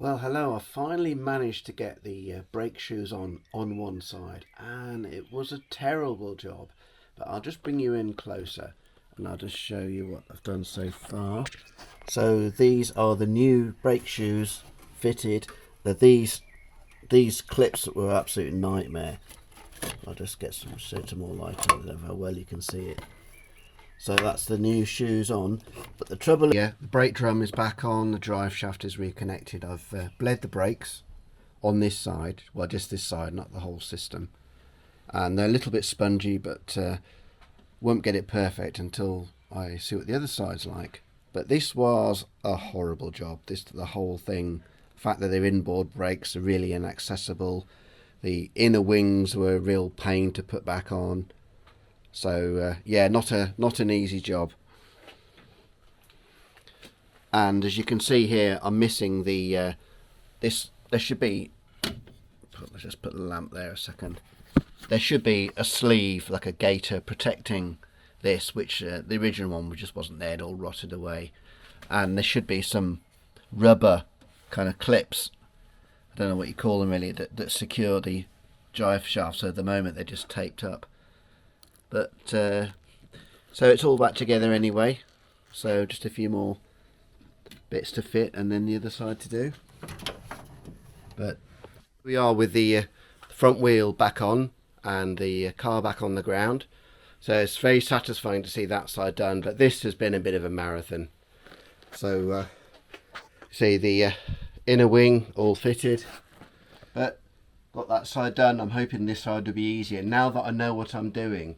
Well, hello. I finally managed to get the brake shoes on one side, and it was a terrible job. But I'll just bring you in closer, and I'll just show you what I've done so far. So these are the new brake shoes fitted. These clips that were absolute nightmare. I'll just get some more light on it, how well you can see it. So that's the new shoes on, but the trouble is, the brake drum is back on, the drive shaft is reconnected. I've bled the brakes on this side, well just this side, not the whole system, and they're a little bit spongy, but won't get it perfect until I see what the other side's like. But this was a horrible job, the whole thing. The fact that they're inboard brakes are really inaccessible, the inner wings were a real pain to put back on. So yeah, not an easy job. And as you can see here, I'm missing the this. There should be. Let's just put the lamp there a second. There should be a sleeve, like a gaiter, protecting this, which the original one just wasn't there. It all rotted away. And there should be some rubber kind of clips. I don't know what you call them really, that secure the drive shaft. So at the moment they're just taped up. But so it's all back together anyway, so just a few more bits to fit and then the other side to do. But we are with the front wheel back on and the car back on the ground, so it's very satisfying to see that side done. But this has been a bit of a marathon. So see the inner wing all fitted, but got that side done. I'm hoping this side will be easier now that I know what I'm doing.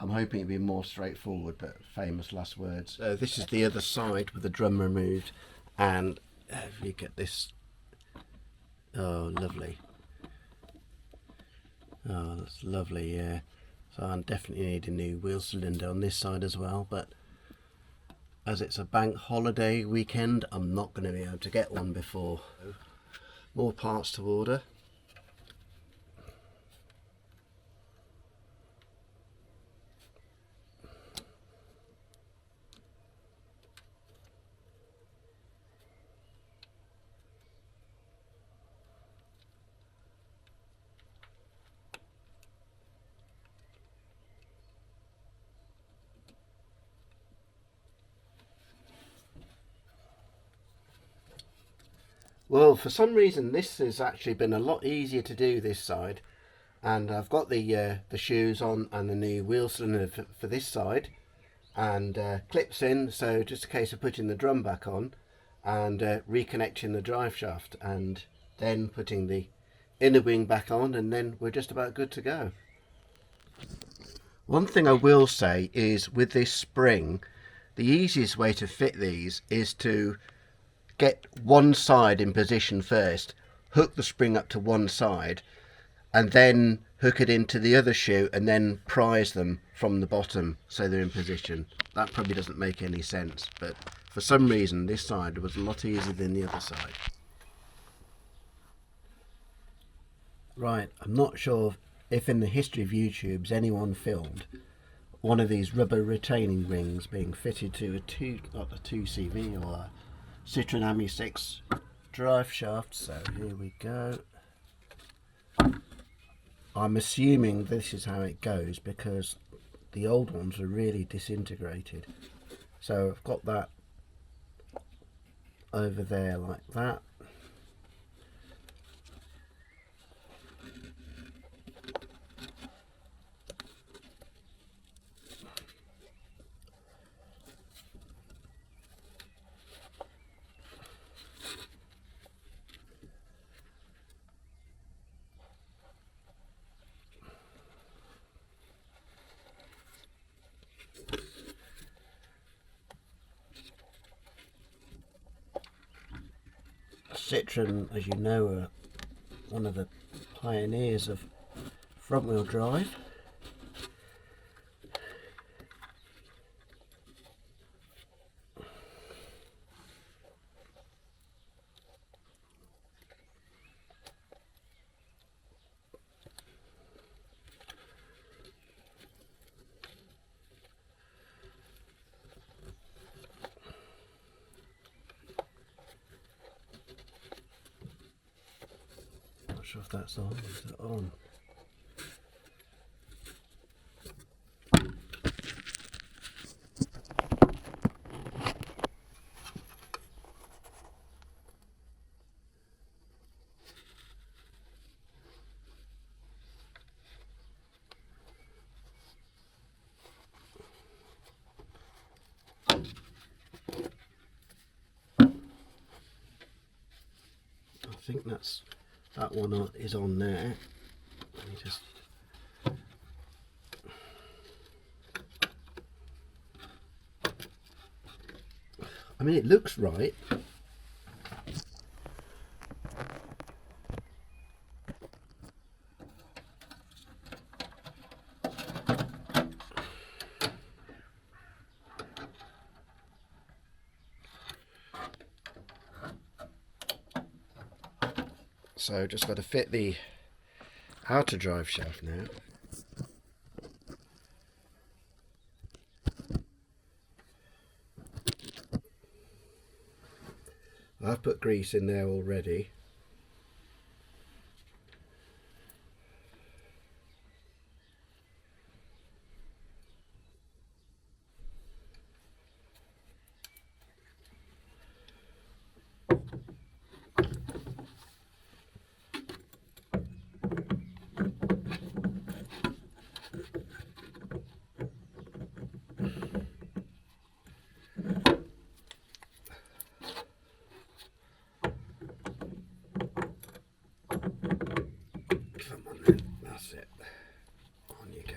I'm hoping it'll be more straightforward, but famous last words. So this is the other side with the drum removed, and if you get this, oh lovely, oh that's lovely, yeah. So I definitely need a new wheel cylinder on this side as well, but as it's a bank holiday weekend, I'm not going to be able to get one before. More parts to order. Well, for some reason this has actually been a lot easier to do this side, and I've got the shoes on and the new wheel cylinder for this side, and clips in, so just a case of putting the drum back on and reconnecting the drive shaft, and then putting the inner wing back on, and then we're just about good to go. One thing I will say is with this spring, the easiest way to fit these is to get one side in position first, hook the spring up to one side, and then hook it into the other shoe and then prise them from the bottom so they're in position. That probably doesn't make any sense, but for some reason this side was a lot easier than the other side. Right, I'm not sure if in the history of YouTube's anyone filmed one of these rubber retaining rings being fitted to not a 2CV or a Citroen Ami 6 drive shaft. So here we go. I'm assuming this is how it goes because the old ones are really disintegrated. So I've got that over there like that. Citroen, as you know, are one of the pioneers of front wheel drive. sure if that's on. Is that on? I think that one is on there. Let me just. I mean, it looks right. So just got to fit the outer drive shaft now. I've put grease in there already. Come on then, that's it. On you go.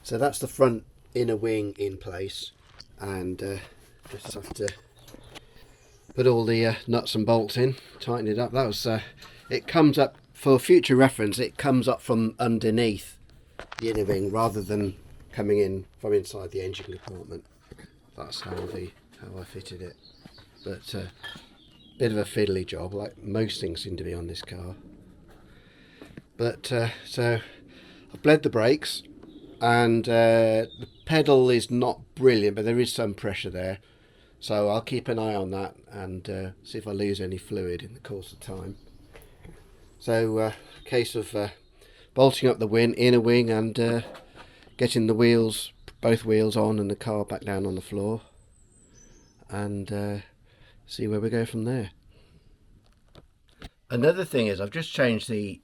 So that's the front inner wing in place, and just have to put all the nuts and bolts in, tighten it up. That was it comes up, for future reference, it comes up from underneath the inner wing rather than coming in from inside the engine compartment. That's how I fitted it. But bit of a fiddly job, like most things seem to be on this car. But so I bled the brakes, and the pedal is not brilliant, but there is some pressure there, so I'll keep an eye on that and see if I lose any fluid in the course of time. So case of bolting up the inner wing and getting the wheels, both wheels on, and the car back down on the floor, and see where we go from there. Another thing is I've just changed the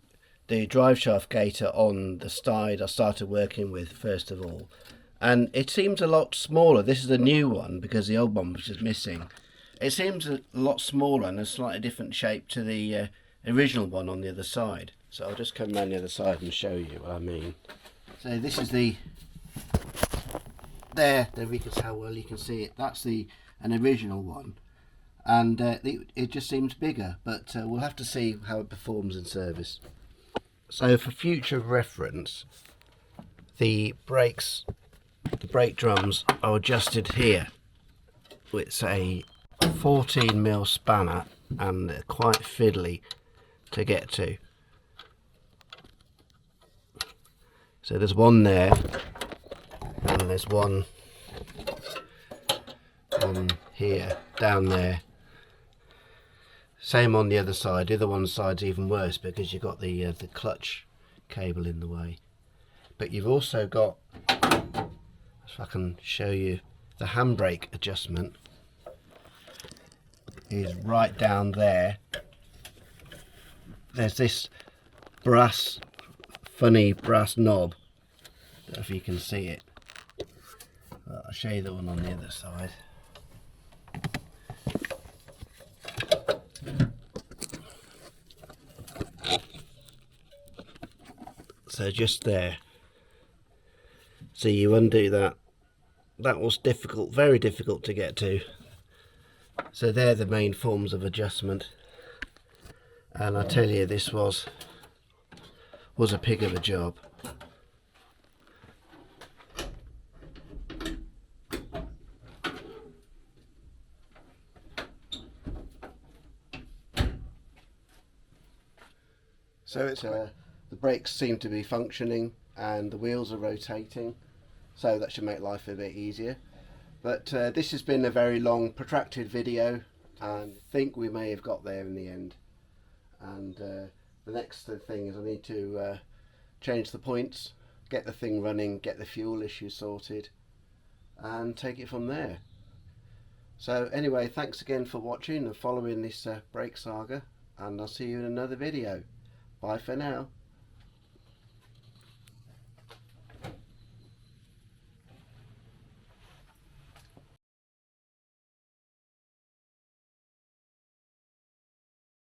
drive shaft gaiter on the side I started working with first of all, and it seems a lot smaller. This is a new one because the old one was just missing. It seems a lot smaller and a slightly different shape to the original one on the other side. So I'll just come around the other side and show you what I mean. So this is there we can see how well you can see it. That's an original one, and it just seems bigger, but we'll have to see how it performs in service. So for future reference, the brake drums are adjusted here with a 14mm spanner, and they're quite fiddly to get to. So there's one there, and there's one on here, down there. Same on the other side. The other side's even worse because you've got the clutch cable in the way. But you've also got, if I can show you, the handbrake adjustment is right down there. There's this funny brass knob, I don't know if you can see it. I'll show you the one on the other side. So just there. So you undo that. That was difficult, very difficult to get to. So they're the main forms of adjustment. And I tell you, this was a pig of a job. So it's the brakes seem to be functioning and the wheels are rotating, so that should make life a bit easier. But this has been a very long, protracted video, and I think we may have got there in the end. And the next thing is I need to change the points, get the thing running, get the fuel issue sorted, and take it from there. So anyway, thanks again for watching and following this brake saga, and I'll see you in another video. Bye for now.